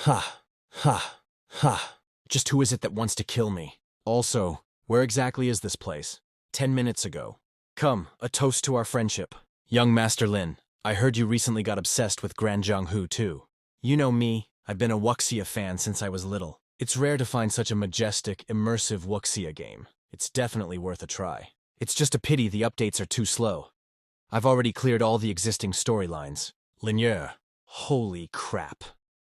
Ha, ha, ha. Just who is it that wants to kill me? Also, where exactly is this place? 10 minutes ago. Come, a toast to our friendship. Young Master Lin, I heard you recently got obsessed with Gran Zhanghu too. You know me, I've been a wuxia fan since I was little. It's rare to find such a majestic, immersive wuxia game. It's definitely worth a try. It's just a pity the updates are too slow. I've already cleared all the existing storylines. Linear. Holy crap.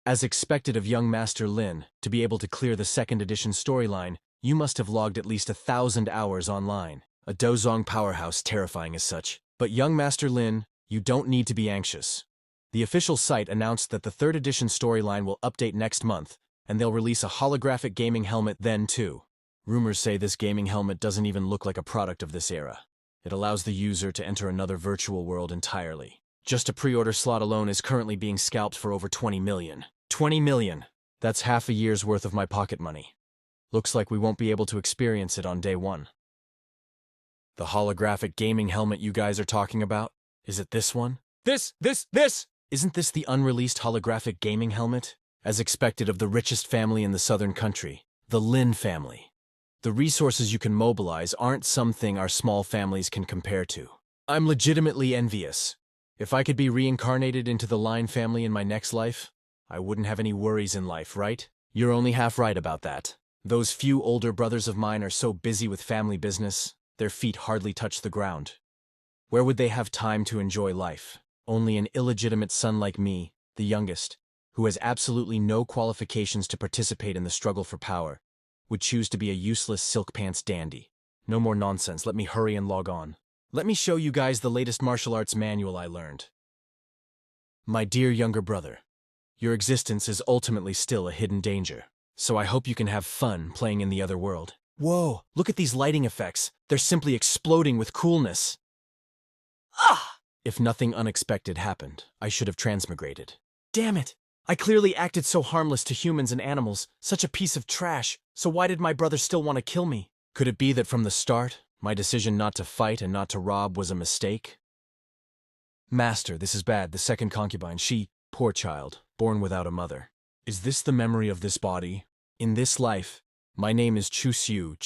As expected of young Master Lin, to be able to clear the second edition storyline, you must have logged at least 1,000 hours online. A Dozong powerhouse terrifying as such. But young Master Lin, you don't need to be anxious. The official site announced that the third edition storyline will update next month, and they'll release a holographic gaming helmet then too. Rumors say this gaming helmet doesn't even look like a product of this era. It allows the user to enter another virtual world entirely. Just a pre-order slot alone is currently being scalped for over 20 million. 20 million! That's half a year's worth of my pocket money. Looks like we won't be able to experience it on day one. The holographic gaming helmet you guys are talking about? Is it this one? This! Isn't this the unreleased holographic gaming helmet? As expected of the richest family in the southern country, the Lin family. The resources you can mobilize aren't something our small families can compare to. I'm legitimately envious. If I could be reincarnated into the Lin family in my next life, I wouldn't have any worries in life, right? You're only half right about that. Those few older brothers of mine are so busy with family business, their feet hardly touch the ground. Where would they have time to enjoy life? Only an illegitimate son like me, the youngest, who has absolutely no qualifications to participate in the struggle for power, would choose to be a useless silk pants dandy. No more nonsense, let me hurry and log on. Let me show you guys the latest martial arts manual I learned. My dear younger brother, your existence is ultimately still a hidden danger, so I hope you can have fun playing in the other world. Whoa, look at these lighting effects. They're simply exploding with coolness. Ah! If nothing unexpected happened, I should have transmigrated. Damn it! I clearly acted so harmless to humans and animals, such a piece of trash, so why did my brother still want to kill me? Could it be that from the start, my decision not to fight and not to rob was a mistake? Master, this is bad. The second concubine, she, poor child, born without a mother. Is this the memory of this body? In this life, my name is Chu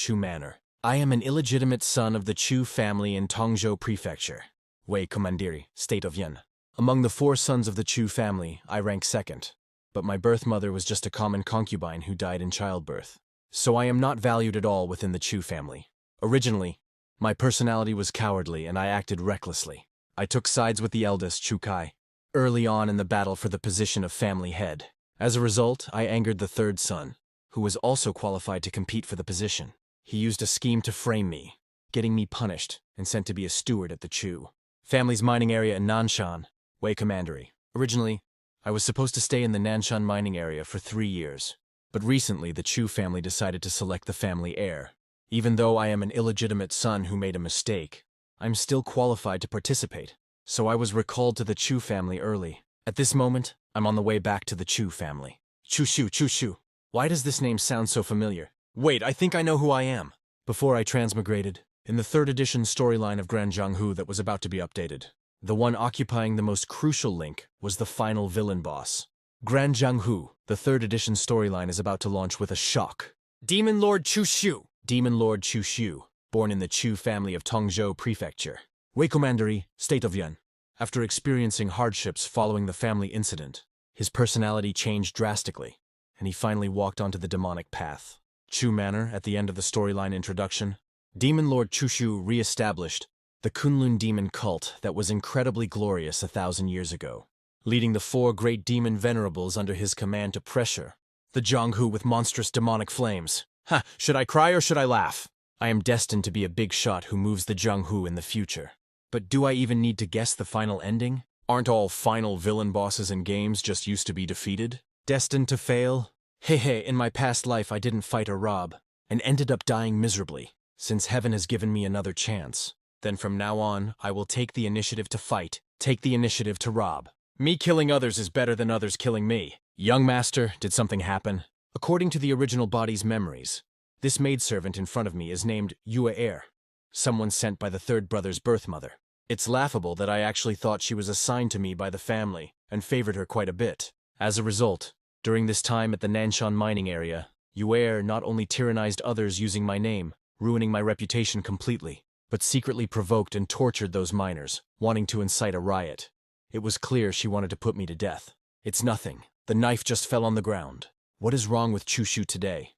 Manor. I am an illegitimate son of the Chu family in Tongzhou Prefecture, Wei Commandery, State of Yan. Among the 4 sons of the Chu family, I rank second, but my birth mother was just a common concubine who died in childbirth. So I am not valued at all within the Chu family. Originally, my personality was cowardly and I acted recklessly. I took sides with the eldest, Chu Kai, early on in the battle for the position of family head. As a result, I angered the third son, who was also qualified to compete for the position. He used a scheme to frame me, getting me punished and sent to be a steward at the Chu family's mining area in Nanshan, Wei Commandery. Originally, I was supposed to stay in the Nanshan mining area for 3 years, but recently the Chu family decided to select the family heir. Even though I am an illegitimate son who made a mistake, I'm still qualified to participate, so I was recalled to the Chu family early. At this moment, I'm on the way back to the Chu family. Chu Shu. Why does this name sound so familiar? Wait, I think I know who I am. Before I transmigrated, in the third edition storyline of Gran Zhanghu that was about to be updated, the one occupying the most crucial link was the final villain boss. Gran Zhanghu, the third edition storyline is about to launch with a shock. Demon Lord Chu Shu, born in the Chu family of Tongzhou Prefecture, Wei Commandery, State of Yan. After experiencing hardships following the family incident, his personality changed drastically, and he finally walked onto the demonic path. Chu Manor, at the end of the storyline introduction, Demon Lord Chu Shu re-established the Kunlun demon cult that was incredibly glorious 1,000 years ago, leading the 4 great demon venerables under his command to pressure the Zhanghu with monstrous demonic flames. Ha! Should I cry or should I laugh? I am destined to be a big shot who moves the Zhanghu in the future. But do I even need to guess the final ending? Aren't all final villain bosses in games just used to be defeated? Destined to fail? Hey, in my past life I didn't fight or rob, and ended up dying miserably. Since heaven has given me another chance, then from now on, I will take the initiative to fight, take the initiative to rob. Me killing others is better than others killing me. Young master, did something happen? According to the original body's memories, this maidservant in front of me is named Yue Er, someone sent by the third brother's birth mother. It's laughable that I actually thought she was assigned to me by the family and favored her quite a bit. As a result, During this time at the Nanshan mining area, Yuer not only tyrannized others using my name, ruining my reputation completely, but secretly provoked and tortured those miners, wanting to incite a riot. It was clear she wanted to put me to death. It's nothing. The knife just fell on the ground. What is wrong with Chushu today?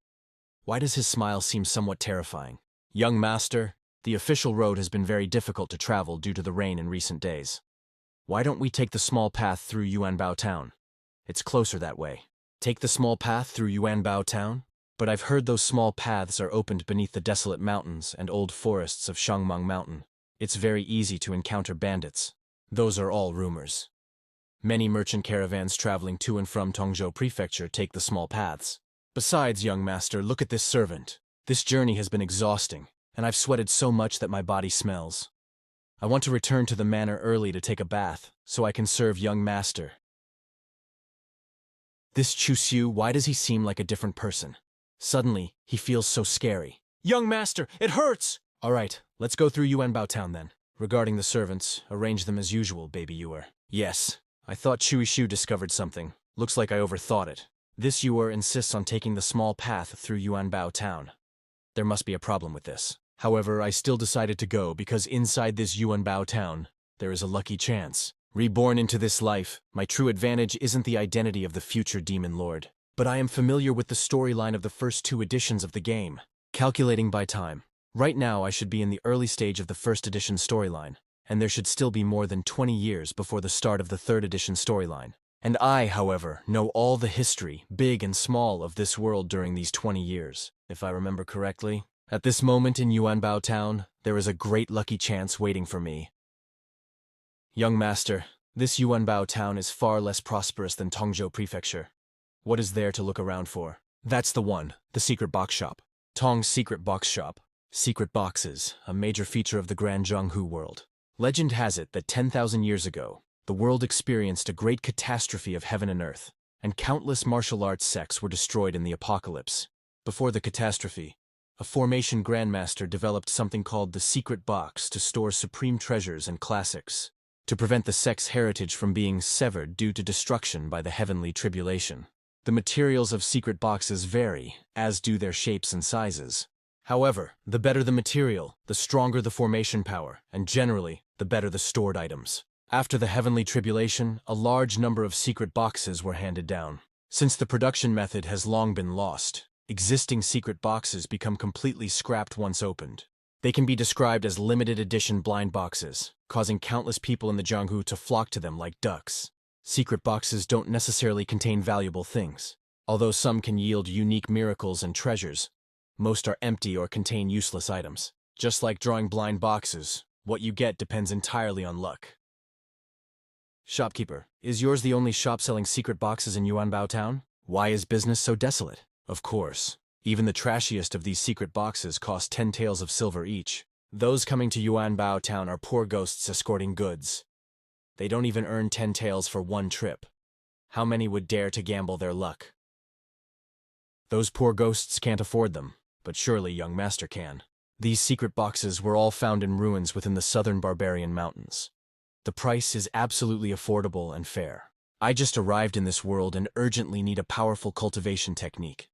Why does his smile seem somewhat terrifying? Young master, the official road has been very difficult to travel due to the rain in recent days. Why don't we take the small path through Yuanbao Town? It's closer that way. Take the small path through Yuanbao Town? But I've heard those small paths are opened beneath the desolate mountains and old forests of Shangmeng Mountain. It's very easy to encounter bandits. Those are all rumors. Many merchant caravans traveling to and from Tongzhou Prefecture take the small paths. Besides, young master, look at this servant. This journey has been exhausting, and I've sweated so much that my body smells. I want to return to the manor early to take a bath, so I can serve young master. This Chushu, why does he seem like a different person? Suddenly, he feels so scary. Young master, it hurts! All right, let's go through Yuanbao Town then. Regarding the servants, arrange them as usual, baby Yuer. Yes, I thought Shu discovered something. Looks like I overthought it. This Yuer insists on taking the small path through Yuanbao Town. There must be a problem with this. However, I still decided to go because inside this Yuanbao Town, there is a lucky chance. Reborn into this life, my true advantage isn't the identity of the future demon lord, but I am familiar with the storyline of the first 2 editions of the game. Calculating by time. Right now I should be in the early stage of the first edition storyline, and there should still be more than 20 years before the start of the 3rd edition storyline. And I, however, know all the history, big and small, of this world during these 20 years, if I remember correctly. At this moment in Yuanbao Town, there is a great lucky chance waiting for me. Young master, this Yuanbao Town is far less prosperous than Tongzhou Prefecture. What is there to look around for? That's the one, the secret box shop. Tong's secret box shop. Secret boxes, a major feature of the Grand Zhonghu world. Legend has it that 10,000 years ago, the world experienced a great catastrophe of heaven and earth, and countless martial arts sects were destroyed in the apocalypse. Before the catastrophe, a formation grandmaster developed something called the secret box to store supreme treasures and classics, to prevent the sect's heritage from being severed due to destruction by the heavenly tribulation. The materials of secret boxes vary, as do their shapes and sizes. However, the better the material, the stronger the formation power, and generally, the better the stored items. After the heavenly tribulation, a large number of secret boxes were handed down. Since the production method has long been lost, existing secret boxes become completely scrapped once opened. They can be described as limited edition blind boxes, causing countless people in the Zhonghu to flock to them like ducks. Secret boxes don't necessarily contain valuable things. Although some can yield unique miracles and treasures, most are empty or contain useless items. Just like drawing blind boxes, what you get depends entirely on luck. Shopkeeper, is yours the only shop selling secret boxes in Yuanbao Town? Why is business so desolate? Of course. Even the trashiest of these secret boxes cost 10 taels of silver each. Those coming to Yuanbao Town are poor ghosts escorting goods. They don't even earn 10 taels for one trip. How many would dare to gamble their luck? Those poor ghosts can't afford them, but surely young master can. These secret boxes were all found in ruins within the southern Barbarian mountains. The price is absolutely affordable and fair. I just arrived in this world and urgently need a powerful cultivation technique.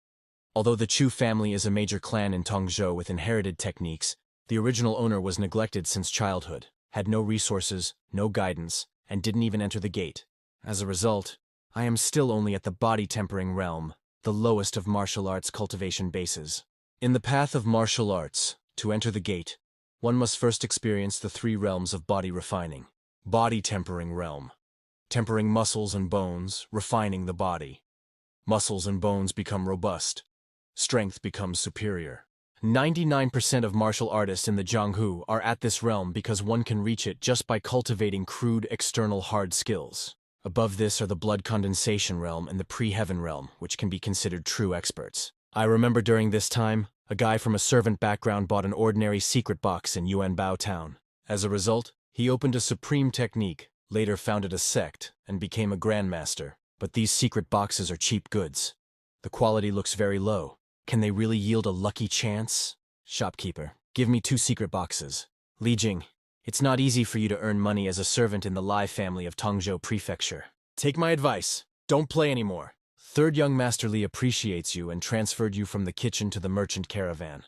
Although the Chu family is a major clan in Tongzhou with inherited techniques, the original owner was neglected since childhood, had no resources, no guidance, and didn't even enter the gate. As a result, I am still only at the body tempering realm, the lowest of martial arts cultivation bases. In the path of martial arts, to enter the gate, one must first experience the 3 realms of body refining. Body tempering realm. Tempering muscles and bones, refining the body. Muscles and bones become robust. Strength becomes superior. 99% of martial artists in the Zhonghu are at this realm because one can reach it just by cultivating crude external hard skills. Above this are the blood condensation realm and the pre-heaven realm, which can be considered true experts. I remember during this time, a guy from a servant background bought an ordinary secret box in Yuanbao Town. As a result, he opened a supreme technique, later founded a sect, and became a grandmaster. But these secret boxes are cheap goods. The quality looks very low. Can they really yield a lucky chance? Shopkeeper, give me 2 secret boxes. Li Jing, it's not easy for you to earn money as a servant in the Lai family of Tongzhou Prefecture. Take my advice. Don't play anymore. Third young Master Li appreciates you and transferred you from the kitchen to the merchant caravan.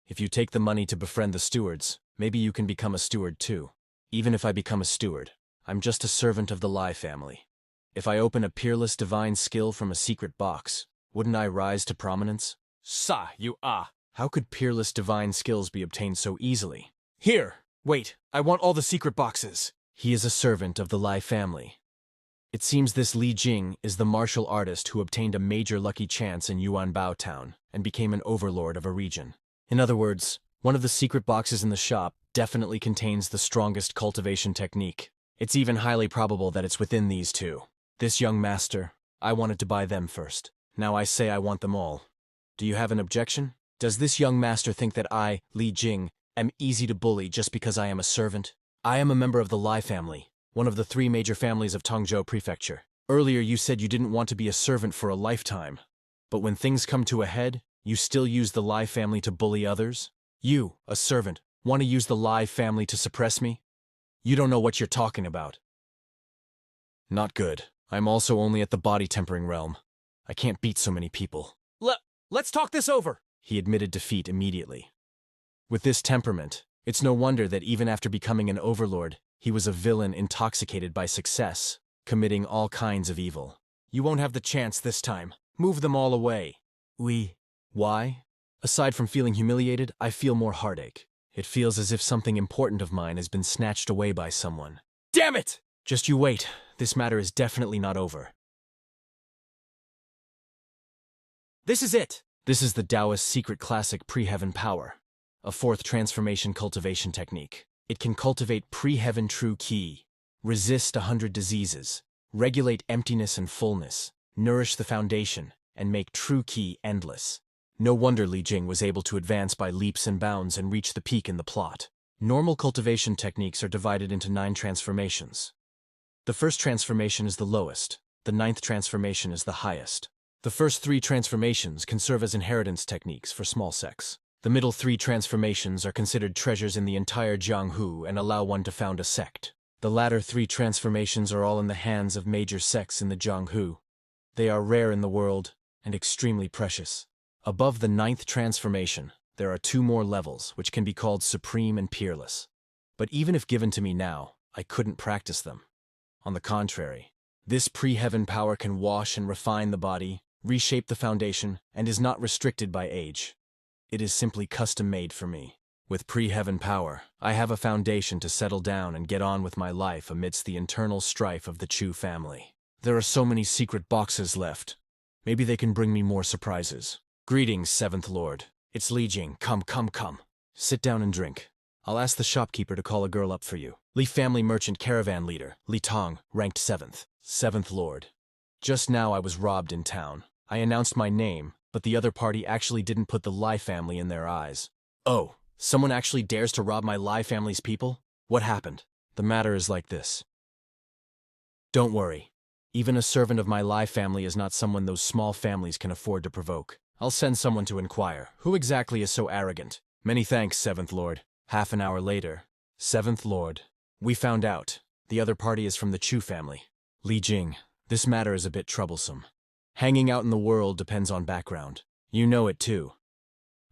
If you take the money to befriend the stewards, maybe you can become a steward too. Even if I become a steward, I'm just a servant of the Lai family. If I open a peerless divine skill from a secret box, wouldn't I rise to prominence? Sa, you ah! How could peerless divine skills be obtained so easily? Here! Wait, I want all the secret boxes! He is a servant of the Lai family. It seems this Li Jing is the martial artist who obtained a major lucky chance in Yuanbao Town and became an overlord of a region. In other words, one of the secret boxes in the shop definitely contains the strongest cultivation technique. It's even highly probable that it's within these two. This young master, I wanted to buy them first. Now I say I want them all. Do you have an objection? Does this young master think that I, Li Jing, am easy to bully just because I am a servant? I am a member of the Lai family, one of the 3 major families of Tongzhou Prefecture. Earlier you said you didn't want to be a servant for a lifetime. But when things come to a head, you still use the Lai family to bully others? You, a servant, want to use the Lai family to suppress me? You don't know what you're talking about. Not good. I'm also only at the body tempering realm. I can't beat so many people. Let's talk this over! He admitted defeat immediately. With this temperament, it's no wonder that even after becoming an overlord, he was a villain intoxicated by success, committing all kinds of evil. You won't have the chance this time. Move them all away. Why? Aside from feeling humiliated, I feel more heartache. It feels as if something important of mine has been snatched away by someone. Damn it! Just you wait. This matter is definitely not over. This is it! This is the Taoist secret classic pre-heaven power, a 4th transformation cultivation technique. It can cultivate pre-heaven true qi, resist 100 diseases, regulate emptiness and fullness, nourish the foundation, and make true qi endless. No wonder Li Jing was able to advance by leaps and bounds and reach the peak in the plot. Normal cultivation techniques are divided into 9 transformations. The first transformation is the lowest, the 9th transformation is the highest. The first 3 transformations can serve as inheritance techniques for small sects. The middle 3 transformations are considered treasures in the entire Jianghu and allow one to found a sect. The latter 3 transformations are all in the hands of major sects in the Jianghu. They are rare in the world and extremely precious. Above the 9th transformation, there are 2 more levels which can be called supreme and peerless. But even if given to me now, I couldn't practice them. On the contrary, this pre-heaven power can wash and refine the body, reshape the foundation, and is not restricted by age. It is simply custom-made for me. With pre-heaven power, I have a foundation to settle down and get on with my life amidst the internal strife of the Chu family. There are so many secret boxes left. Maybe they can bring me more surprises. Greetings, 7th Lord. It's Li Jing. Come. Sit down and drink. I'll ask the shopkeeper to call a girl up for you. Li family merchant caravan leader, Li Tong, ranked 7th. 7th Lord. Just now I was robbed in town. I announced my name, but the other party actually didn't put the Lai family in their eyes. Oh, someone actually dares to rob my Lai family's people? What happened? The matter is like this. Don't worry. Even a servant of my Lai family is not someone those small families can afford to provoke. I'll send someone to inquire. Who exactly is so arrogant? Many thanks, 7th Lord. Half an hour later. 7th Lord. We found out. The other party is from the Chu family. Li Jing, this matter is a bit troublesome. Hanging out in the world depends on background. You know it too.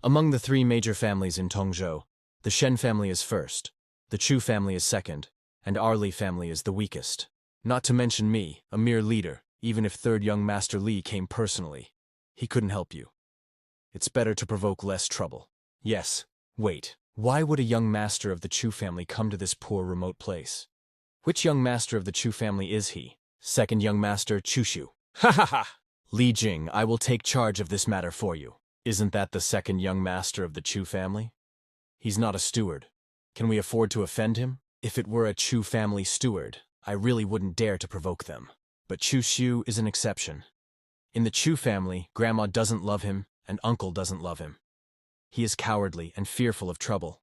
Among the 3 major families in Tongzhou, the Shen family is first, the Chu family is second, and our Li family is the weakest. Not to mention me, a mere leader, even if 3rd young Master Li came personally. He couldn't help you. It's better to provoke less trouble. Yes, wait. Why would a young master of the Chu family come to this poor remote place? Which young master of the Chu family is he? 2nd young master Chu Shu. Ha ha ha! Li Jing, I will take charge of this matter for you. Isn't that the 2nd young master of the Chu family? He's not a steward. Can we afford to offend him? If it were a Chu family steward, I really wouldn't dare to provoke them. But Chu Shu is an exception. In the Chu family, Grandma doesn't love him, and Uncle doesn't love him. He is cowardly and fearful of trouble.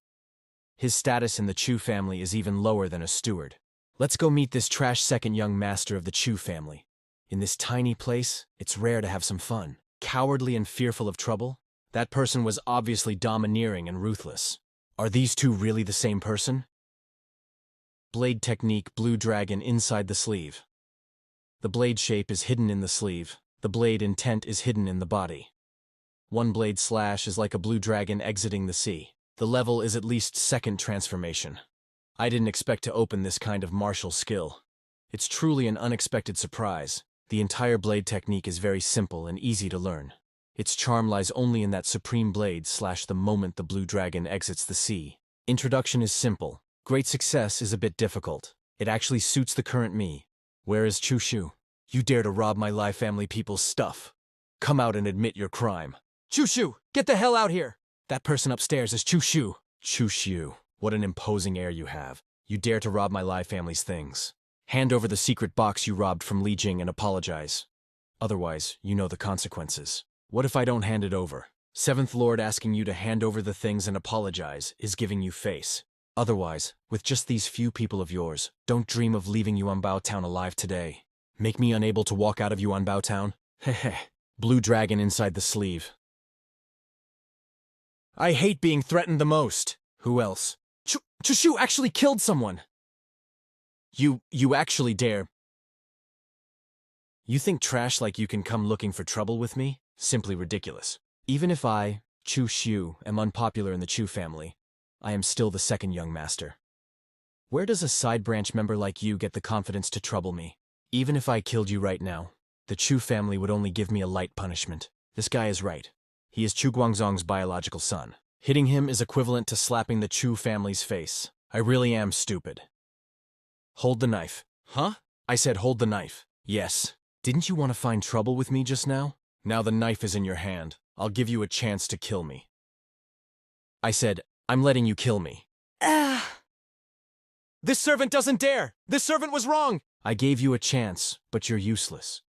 His status in the Chu family is even lower than a steward. Let's go meet this trash 2nd young master of the Chu family. In this tiny place, it's rare to have some fun. Cowardly and fearful of trouble? That person was obviously domineering and ruthless. Are these 2 really the same person? Blade technique, blue dragon inside the sleeve. The blade shape is hidden in the sleeve. The The blade intent is hidden in the body. One blade slash is like a blue dragon exiting the sea. The level is at least second transformation. I didn't expect to open this kind of martial skill. It's truly an unexpected surprise. The entire blade technique is very simple and easy to learn. Its charm lies only in that supreme blade slash the moment the blue dragon exits the sea. Introduction is simple. Great success is a bit difficult. It actually suits the current me. Where is Chu Shu? You dare to rob my Lai family people's stuff. Come out and admit your crime. Chu Shu, get the hell out here! That person upstairs is Chu Shu. Chu Shu, what an imposing air you have. You dare to rob my Lai family's things. Hand over the secret box you robbed from Li Jing and apologize. Otherwise, you know the consequences. What if I don't hand it over? Seventh Lord asking you to hand over the things and apologize is giving you face. Otherwise, with just these few people of yours, don't dream of leaving Yuanbao Town alive today. Make me unable to walk out of Yuanbao Town? Heh. Blue dragon inside the sleeve. I hate being threatened the most. Who else? Chushu actually killed someone. You actually dare. You think trash like you can come looking for trouble with me? Simply ridiculous. Even if I, Chu Shu, am unpopular in the Chu family, I am still the second young master. Where does a side branch member like you get the confidence to trouble me? Even if I killed you right now, the Chu family would only give me a light punishment. This guy is right. He is Chu Guangzong's biological son. Hitting him is equivalent to slapping the Chu family's face. I really am stupid. Hold the knife. Huh? I said hold the knife. Yes. Didn't you want to find trouble with me just now? Now the knife is in your hand. I'll give you a chance to kill me. I said, I'm letting you kill me. This servant doesn't dare! This servant was wrong! I gave you a chance, but you're useless.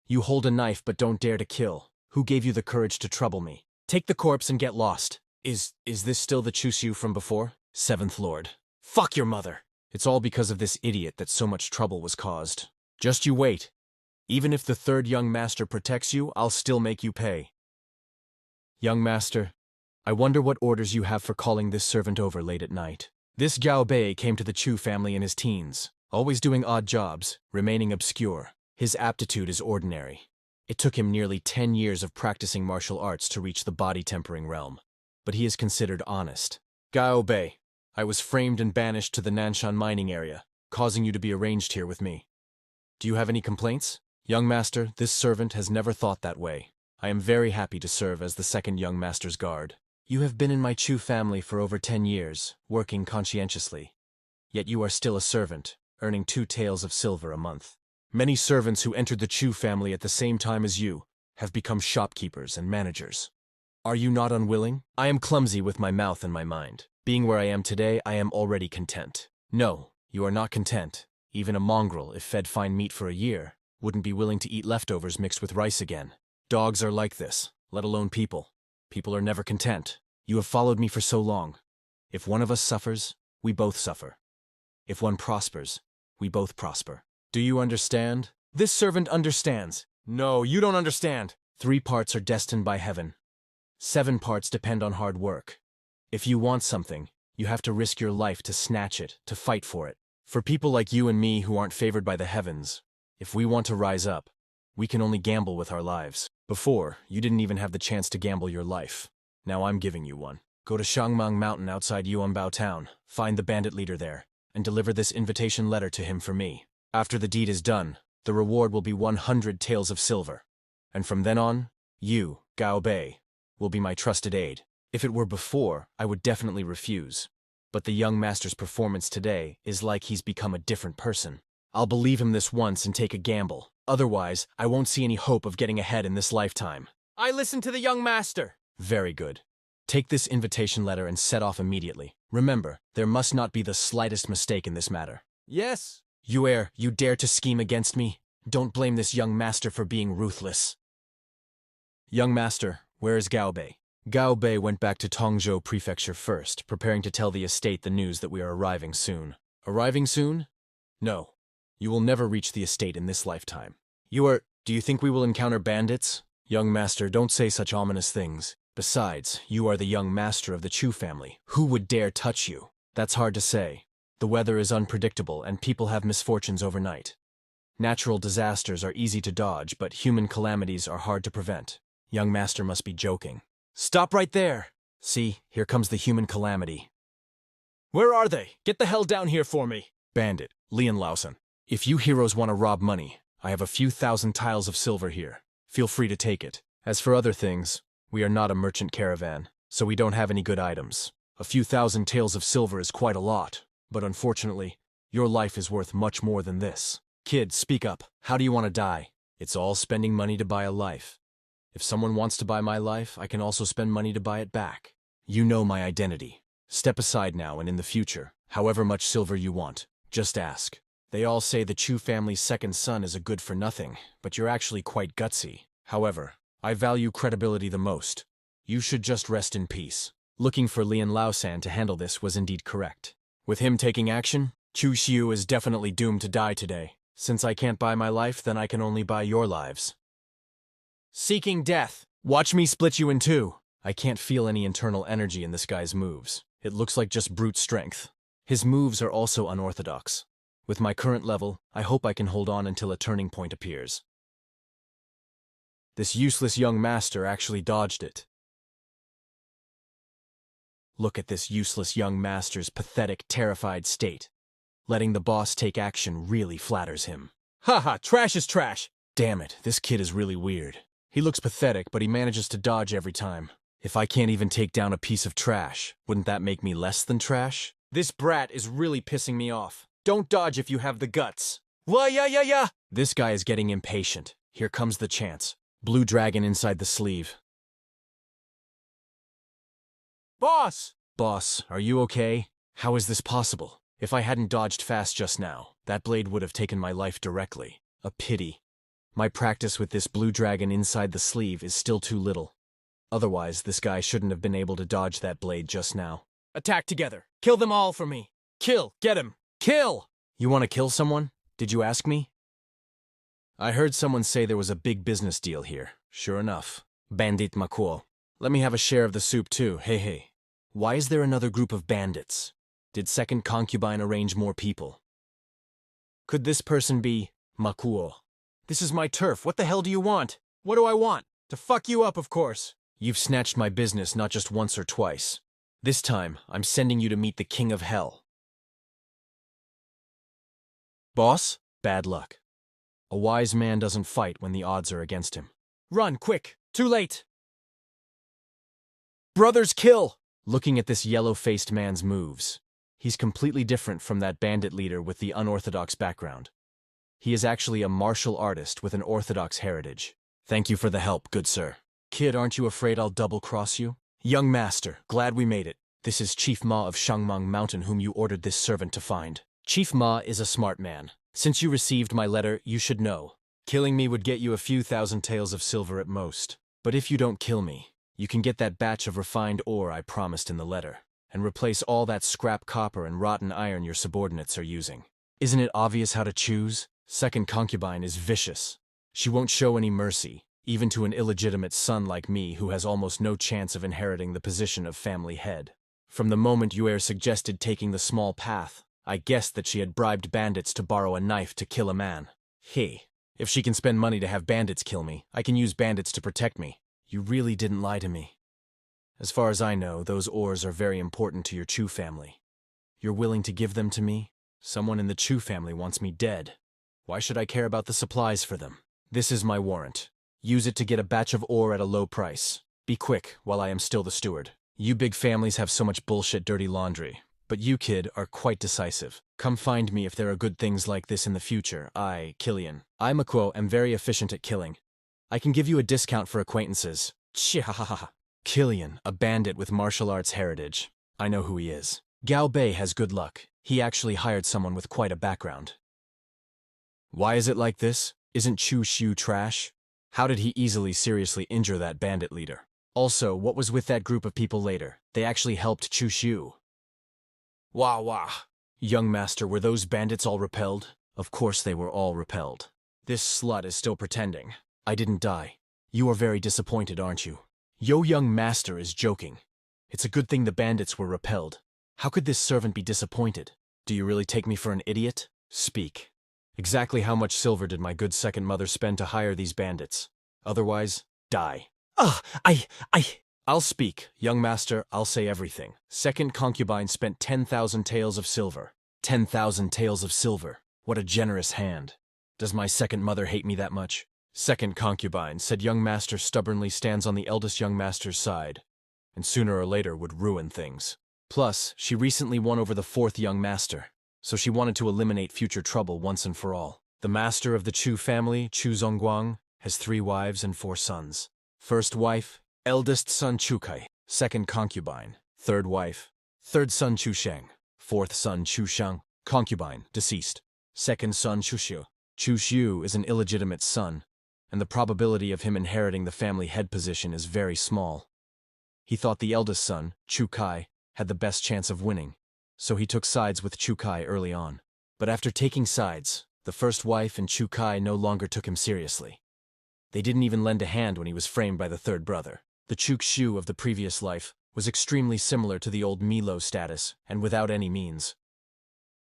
You hold a knife but don't dare to kill. Who gave you the courage to trouble me? Take the corpse and get lost. Is this still the Chushu from before? Seventh Lord. Fuck your mother! It's all because of this idiot that so much trouble was caused. Just you wait. Even if the third young master protects you, I'll still make you pay. Young master, I wonder what orders you have for calling this servant over late at night. This Gao Bei came to the Chu family in his teens, always doing odd jobs, remaining obscure. His aptitude is ordinary. It took him nearly 10 years of practicing martial arts to reach the body-tempering realm. But he is considered honest. Gao Bei, I was framed and banished to the Nanshan mining area, causing you to be arranged here with me. Do you have any complaints? Young master, this servant has never thought that way. I am very happy to serve as the second young master's guard. You have been in my Chu family for over 10 years, working conscientiously. Yet you are still a servant, earning 2 taels of silver a month. Many servants who entered the Chu family at the same time as you have become shopkeepers and managers. Are you not unwilling? I am clumsy with my mouth and my mind. Being where I am today, I am already content. No, you are not content. Even a mongrel, if fed fine meat for a year, wouldn't be willing to eat leftovers mixed with rice again. Dogs are like this, let alone people. People are never content. You have followed me for so long. If one of us suffers, we both suffer. If one prospers, we both prosper. Do you understand? This servant understands. No, you don't understand. 3 parts are destined by heaven. 7 parts depend on hard work. If you want something, you have to risk your life to snatch it, to fight for it. For people like you and me who aren't favored by the heavens, if we want to rise up, we can only gamble with our lives. Before, you didn't even have the chance to gamble your life. Now I'm giving you one. Go to Shangmang Mountain outside Yuanbao Town, find the bandit leader there, and deliver this invitation letter to him for me. After the deed is done, the reward will be 100 taels of silver. And from then on, you, Gao Bei, will be my trusted aide. If it were before, I would definitely refuse. But the young master's performance today is like he's become a different person. I'll believe him this once and take a gamble. Otherwise, I won't see any hope of getting ahead in this lifetime. I listen to the young master. Very good. Take this invitation letter and set off immediately. Remember, there must not be the slightest mistake in this matter. Yes. You dare to scheme against me? Don't blame this young master for being ruthless. Young master, where is Gao Bei? Gao Bei went back to Tongzhou Prefecture first, preparing to tell the estate the news that we are arriving soon. Arriving soon? No. You will never reach the estate in this lifetime. Do you think we will encounter bandits? Young master, don't say such ominous things. Besides, you are the young master of the Chu family. Who would dare touch you? That's hard to say. The weather is unpredictable and people have misfortunes overnight. Natural disasters are easy to dodge, but human calamities are hard to prevent. Young master must be joking. Stop right there! See, here comes the human calamity. Where are they? Get the hell down here for me! Bandit, Leon Lawson. If you heroes want to rob money, I have a few thousand tiles of silver here. Feel free to take it. As for other things, we are not a merchant caravan, so we don't have any good items. A few thousand taels of silver is quite a lot, but unfortunately, your life is worth much more than this. Kid, speak up. How do you want to die? It's all spending money to buy a life. If someone wants to buy my life, I can also spend money to buy it back. You know my identity. Step aside now and in the future, however much silver you want, just ask. They all say the Chu family's second son is a good-for-nothing, but you're actually quite gutsy. However, I value credibility the most. You should just rest in peace. Looking for Lian Laosan to handle this was indeed correct. With him taking action, Chu Xiu is definitely doomed to die today. Since I can't buy my life, then I can only buy your lives. Seeking death. Watch me split you in two. I can't feel any internal energy in this guy's moves. It looks like just brute strength. His moves are also unorthodox. With my current level, I hope I can hold on until a turning point appears. This useless young master actually dodged it. Look at this useless young master's pathetic, terrified state. Letting the boss take action really flatters him. Haha, trash is trash! Damn it, this kid is really weird. He looks pathetic, but he manages to dodge every time. If I can't even take down a piece of trash, wouldn't that make me less than trash? This brat is really pissing me off. Don't dodge if you have the guts. Wah-ya-ya-ya! This guy is getting impatient. Here comes the chance. Blue dragon inside the sleeve. Boss! Boss, are you okay? How is this possible? If I hadn't dodged fast just now, that blade would have taken my life directly. A pity. My practice with this blue dragon inside the sleeve is still too little. Otherwise, this guy shouldn't have been able to dodge that blade just now. Attack together. Kill them all for me. Kill. Get him. Kill! You want to kill someone? Did you ask me? I heard someone say there was a big business deal here. Sure enough. Bandit Makuo. Let me have a share of the soup too, hey. Why is there another group of bandits? Did second concubine arrange more people? Could this person be Makuo? This is my turf. What the hell do you want? What do I want? To fuck you up, of course. You've snatched my business not just once or twice. This time, I'm sending you to meet the King of Hell. Boss? Bad luck. A wise man doesn't fight when the odds are against him. Run, quick! Too late! Brothers kill! Looking at this yellow-faced man's moves, he's completely different from that bandit leader with the unorthodox background. He is actually a martial artist with an orthodox heritage. Thank you for the help, good sir. Kid, aren't you afraid I'll double-cross you? Young master, glad we made it. This is Chief Ma of Shangmang Mountain whom you ordered this servant to find. Chief Ma is a smart man. Since you received my letter, you should know. Killing me would get you a few thousand taels of silver at most. But if you don't kill me, you can get that batch of refined ore I promised in the letter, and replace all that scrap copper and rotten iron your subordinates are using. Isn't it obvious how to choose? Second concubine is vicious. She won't show any mercy, even to an illegitimate son like me who has almost no chance of inheriting the position of family head. From the moment Yuer suggested taking the small path, I guessed that she had bribed bandits to borrow a knife to kill a man. Hey, if she can spend money to have bandits kill me, I can use bandits to protect me. You really didn't lie to me. As far as I know, those ores are very important to your Chu family. You're willing to give them to me? Someone in the Chu family wants me dead. Why should I care about the supplies for them? This is my warrant. Use it to get a batch of ore at a low price. Be quick while I am still the steward. You big families have so much bullshit dirty laundry. But you, kid, are quite decisive. Come find me if there are good things like this in the future. I, Killian. I, Makuo, am very efficient at killing. I can give you a discount for acquaintances. Chihahaha. Killian, a bandit with martial arts heritage. I know who he is. Gao Bei has good luck. He actually hired someone with quite a background. Why is it like this? Isn't Chu Xiu trash? How did he easily seriously injure that bandit leader? Also, what was with that group of people later? They actually helped Chu Xiu. Wah. Young master, were those bandits all repelled? Of course they were all repelled. This slut is still pretending. I didn't die. You are very disappointed, aren't you? Young master is joking. It's a good thing the bandits were repelled. How could this servant be disappointed? Do you really take me for an idiot? Speak. Exactly how much silver did my good second mother spend to hire these bandits? Otherwise, die. I'll speak, young master, I'll say everything. Second concubine spent 10,000 taels of silver. 10,000 taels of silver. What a generous hand. Does my second mother hate me that much? Second concubine, said young master stubbornly, stands on the eldest young master's side, and sooner or later would ruin things. Plus, she recently won over the fourth young master, so she wanted to eliminate future trouble once and for all. The master of the Chu family, Chu Zongguang, has 3 wives and 4 sons. First wife, eldest son Chu Kai. Second concubine, third wife, third son Chu Sheng. Fourth son Chu Sheng, concubine, deceased. Second son Chu Xiu. Chu Xiu is an illegitimate son, and the probability of him inheriting the family head position is very small. He thought the eldest son, Chu Kai, had the best chance of winning, so he took sides with Chu Kai early on. But after taking sides, the first wife and Chu Kai no longer took him seriously. They didn't even lend a hand when he was framed by the third brother. The Chu Xiu of the previous life was extremely similar to the old Milo status and without any means.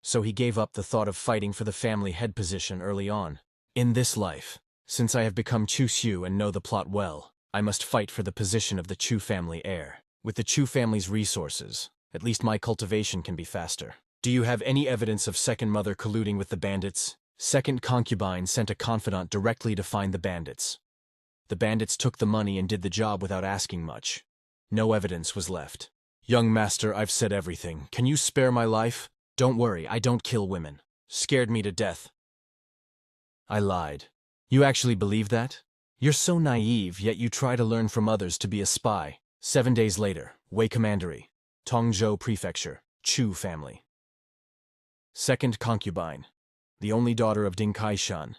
So he gave up the thought of fighting for the family head position early on. In this life, since I have become Chu Xiu and know the plot well, I must fight for the position of the Chu family heir. With the Chu family's resources, at least my cultivation can be faster. Do you have any evidence of second mother colluding with the bandits? Second concubine sent a confidant directly to find the bandits. The bandits took the money and did the job without asking much. No evidence was left. Young master, I've said everything. Can you spare my life? Don't worry, I don't kill women. Scared me to death. I lied. You actually believe that? You're so naive, yet you try to learn from others to be a spy. 7 days later, Wei Commandery, Tongzhou Prefecture, Chu family. Second concubine, the only daughter of Ding Kaishan,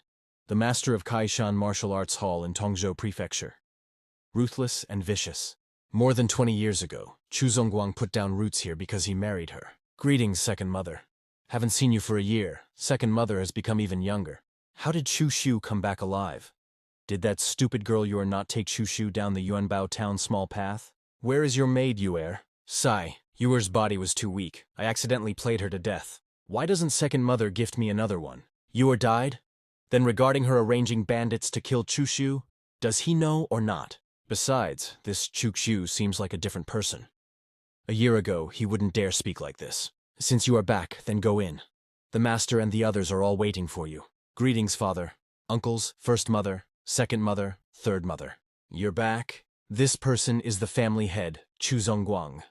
the master of Kaishan Martial Arts Hall in Tongzhou Prefecture. Ruthless and vicious. More than 20 years ago, Chu Zongguang put down roots here because he married her. Greetings, second mother. Haven't seen you for a year. Second mother has become even younger. How did Chu Xiu come back alive? Did that stupid girl you are not take Chu Xiu down the Yuanbao Town small path? Where is your maid, Yuer? Sigh. Yuer's body was too weak. I accidentally played her to death. Why doesn't second mother gift me another one? Yuer died? Then regarding her arranging bandits to kill Chu Xiu, does he know or not? Besides, this Chu Xiu seems like a different person. A year ago, he wouldn't dare speak like this. Since you are back, then go in. The master and the others are all waiting for you. Greetings, father. Uncles, first mother, second mother, third mother. You're back? This person is the family head, Chu Zongguang.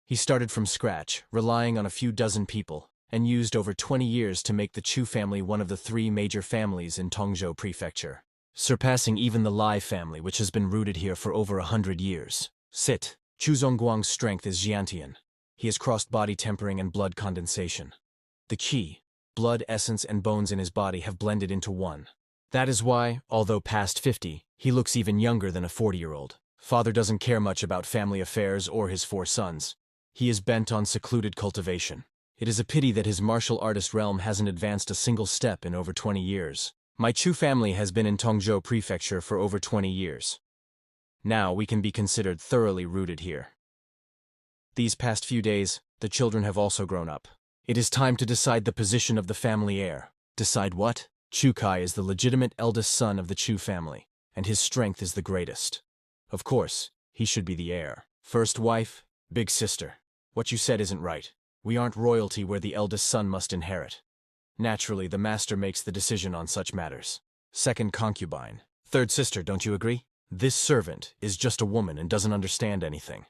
He started from scratch, relying on a few dozen people, and used over 20 years to make the Chu family one of the 3 major families in Tongzhou Prefecture, surpassing even the Lai family, which has been rooted here for over 100 years. Sit. Chu Zongguang's strength is Jiantian. He has crossed body tempering and blood condensation. The qi, blood, essence, and bones in his body have blended into one. That is why, although past 50, he looks even younger than a 40-year-old. Father doesn't care much about family affairs or his 4 sons. He is bent on secluded cultivation. It is a pity that his martial artist realm hasn't advanced a single step in over 20 years. My Chu family has been in Tongzhou Prefecture for over 20 years. Now we can be considered thoroughly rooted here. These past few days, the children have also grown up. It is time to decide the position of the family heir. Decide what? Chu Kai is the legitimate eldest son of the Chu family, and his strength is the greatest. Of course, he should be the heir. First wife, big sister. What you said isn't right. We aren't royalty where the eldest son must inherit. Naturally, the master makes the decision on such matters. Second concubine. Third sister, don't you agree? This servant is just a woman and doesn't understand anything.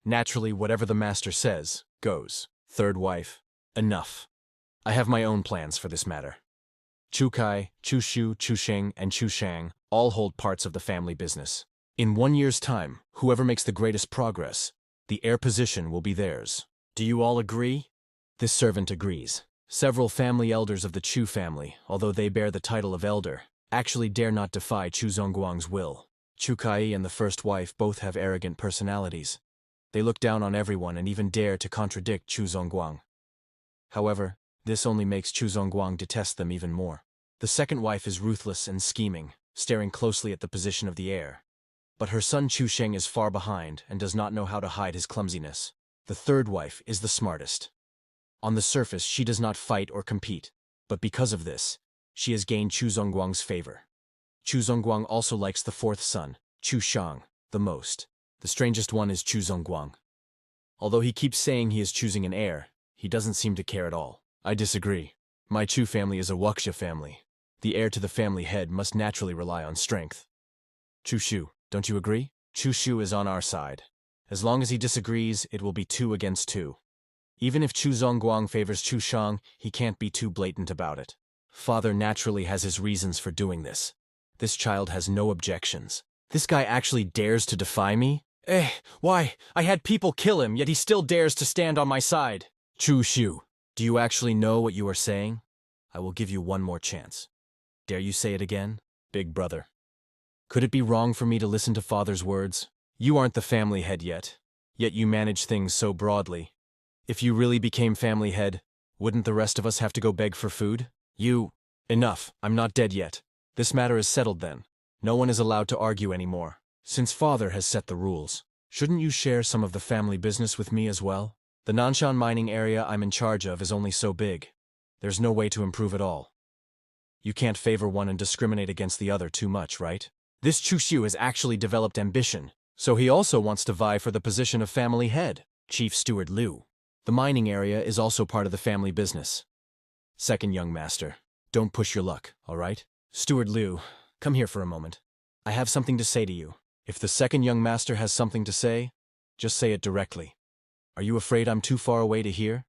Naturally, whatever the master says, goes. Third wife. Enough. I have my own plans for this matter. Chu Kai, Chu Xiu, Chu Sheng, and Chu Shang all hold parts of the family business. In 1 year's time, whoever makes the greatest progress, the heir position will be theirs. Do you all agree? This servant agrees. Several family elders of the Chu family, although they bear the title of elder, actually dare not defy Chu Zongguang's will. Chu Kai and the first wife both have arrogant personalities. They look down on everyone and even dare to contradict Chu Zongguang. However, this only makes Chu Zongguang detest them even more. The second wife is ruthless and scheming, staring closely at the position of the heir. But her son Chu Sheng is far behind and does not know how to hide his clumsiness. The third wife is the smartest. On the surface, she does not fight or compete, but because of this, she has gained Chu Zongguang's favor. Chu Zongguang also likes the fourth son, Chu Shang, the most. The strangest one is Chu Zongguang. Although he keeps saying he is choosing an heir, he doesn't seem to care at all. I disagree. My Chu family is a wuxia family. The heir to the family head must naturally rely on strength. Chu Shu, don't you agree? Chu Shu is on our side. As long as he disagrees, it will be 2 against 2. Even if Chu Zongguang favors Chu Shang, he can't be too blatant about it. Father naturally has his reasons for doing this. This child has no objections. This guy actually dares to defy me? Why? I had people kill him, yet he still dares to stand on my side. Chu Shu, do you actually know what you are saying? I will give you one more chance. Dare you say it again, big brother? Could it be wrong for me to listen to father's words? You aren't the family head yet you manage things so broadly. If you really became family head, wouldn't the rest of us have to go beg for food? Enough, I'm not dead yet. This matter is settled then. No one is allowed to argue anymore. Since father has set the rules, shouldn't you share some of the family business with me as well? The Nanshan mining area I'm in charge of is only so big. There's no way to improve it all. You can't favor one and discriminate against the other too much, right? This Chu Shu has actually developed ambition, so he also wants to vie for the position of family head. Chief Steward Liu. The mining area is also part of the family business. Second young master, don't push your luck, all right? Steward Liu, come here for a moment. I have something to say to you. If the second young master has something to say, just say it directly. Are you afraid I'm too far away to hear?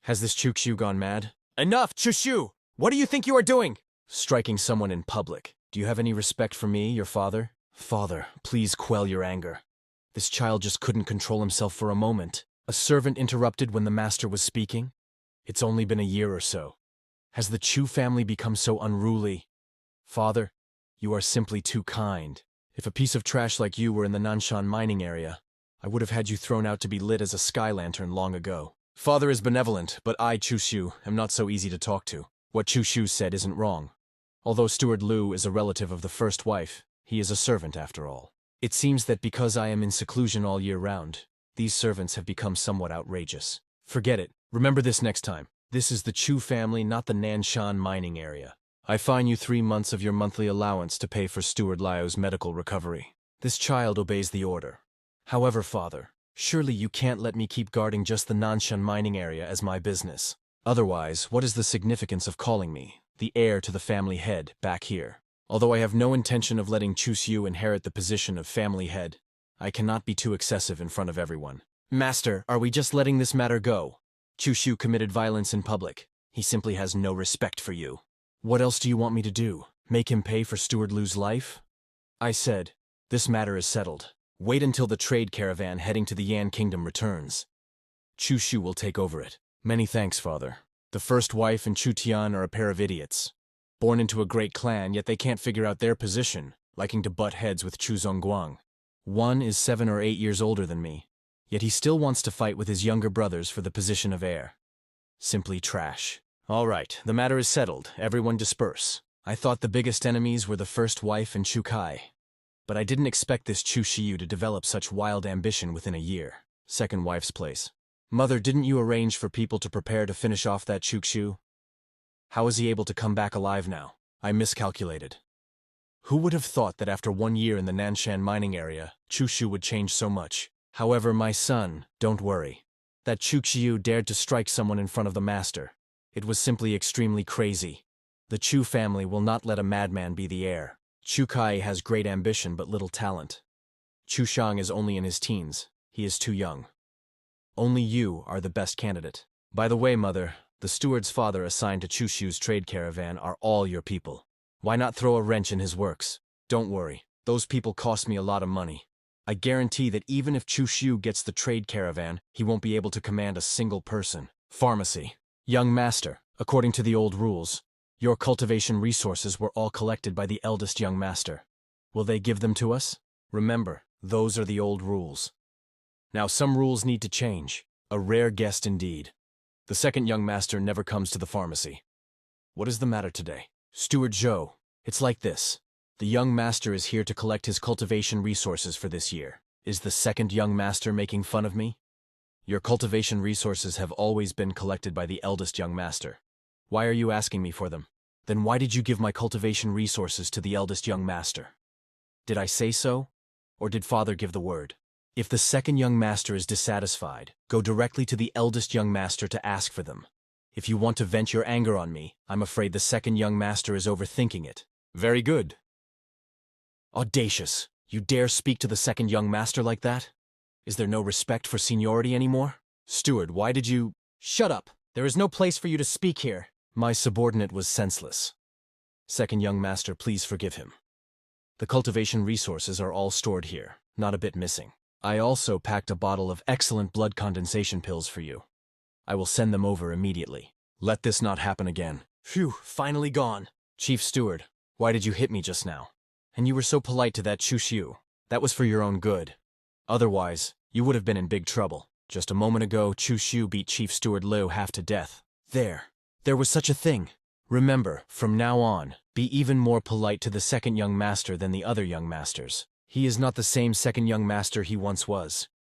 Has this Chu Shu gone mad? Enough, Chu Shu! What do you think you are doing? Striking someone in public. Do you have any respect for me, your father? Father, please quell your anger. This child just couldn't control himself for a moment. A servant interrupted when the master was speaking. It's only been a year or so. Has the Chu family become so unruly? Father, you are simply too kind. If a piece of trash like you were in the Nanshan mining area, I would have had you thrown out to be lit as a sky lantern long ago. Father is benevolent, but I, Chu Shu, am not so easy to talk to. What Chu Shu said isn't wrong. Although Steward Liu is a relative of the first wife, he is a servant after all. It seems that because I am in seclusion all year round, these servants have become somewhat outrageous. Forget it. Remember this next time. This is the Chu family, not the Nanshan mining area. I fine you 3 months of your monthly allowance to pay for Steward Liu's medical recovery. This child obeys the order. However, father, surely you can't let me keep guarding just the Nanshan mining area as my business. Otherwise, what is the significance of calling me, the heir to the family head, back here? Although I have no intention of letting Chu Shu inherit the position of family head, I cannot be too excessive in front of everyone. Master, are we just letting this matter go? Chu Shu committed violence in public. He simply has no respect for you. What else do you want me to do? Make him pay for Steward Liu's life? I said, this matter is settled. Wait until the trade caravan heading to the Yan Kingdom returns. Chu Shu will take over it. Many thanks, father. The first wife and Chu Tian are a pair of idiots. Born into a great clan, yet they can't figure out their position, liking to butt heads with Chu Zongguang. One is 7 or 8 years older than me, yet he still wants to fight with his younger brothers for the position of heir. Simply trash. All right, the matter is settled. Everyone disperse. I thought the biggest enemies were the first wife and Chu Kai. But I didn't expect this Chu Shiyu to develop such wild ambition within a year. Second wife's place. Mother, didn't you arrange for people to prepare to finish off that Chu Shu? How is he able to come back alive now? I miscalculated. Who would have thought that after 1 year in the Nanshan mining area, Chu Shu would change so much? However, my son, don't worry. That Chu Xiu dared to strike someone in front of the master. It was simply extremely crazy. The Chu family will not let a madman be the heir. Chu Kai has great ambition but little talent. Chu Shang is only in his teens. He is too young. Only you are the best candidate. By the way, mother, the steward's father assigned to Chu Shu's trade caravan are all your people. Why not throw a wrench in his works? Don't worry. Those people cost me a lot of money. I guarantee that even if Chu Shu gets the trade caravan, he won't be able to command a single person. Pharmacy. Young master, according to the old rules, your cultivation resources were all collected by the eldest young master. Will they give them to us? Remember, those are the old rules. Now some rules need to change. A rare guest indeed. The second young master never comes to the pharmacy. What is the matter today? Steward Zhou, it's like this. The young master is here to collect his cultivation resources for this year. Is the second young master making fun of me? Your cultivation resources have always been collected by the eldest young master. Why are you asking me for them? Then why did you give my cultivation resources to the eldest young master? Did I say so? Or did father give the word? If the second young master is dissatisfied, go directly to the eldest young master to ask for them. If you want to vent your anger on me, I'm afraid the second young master is overthinking it. Very good. Audacious. You dare speak to the second young master like that? Is there no respect for seniority anymore? Steward, why did you— Shut up! There is no place for you to speak here. My subordinate was senseless. Second young master, please forgive him. The cultivation resources are all stored here, not a bit missing. I also packed a bottle of excellent blood condensation pills for you. I will send them over immediately. Let this not happen again. Phew, finally gone. Chief Steward, why did you hit me just now? And you were so polite to that Chu Xiu. That was for your own good. Otherwise, you would have been in big trouble. Just a moment ago, Chu Xiu beat Chief Steward Liu half to death. There was such a thing. Remember, from now on, be even more polite to the second young master than the other young masters. He is not the same second young master he once was.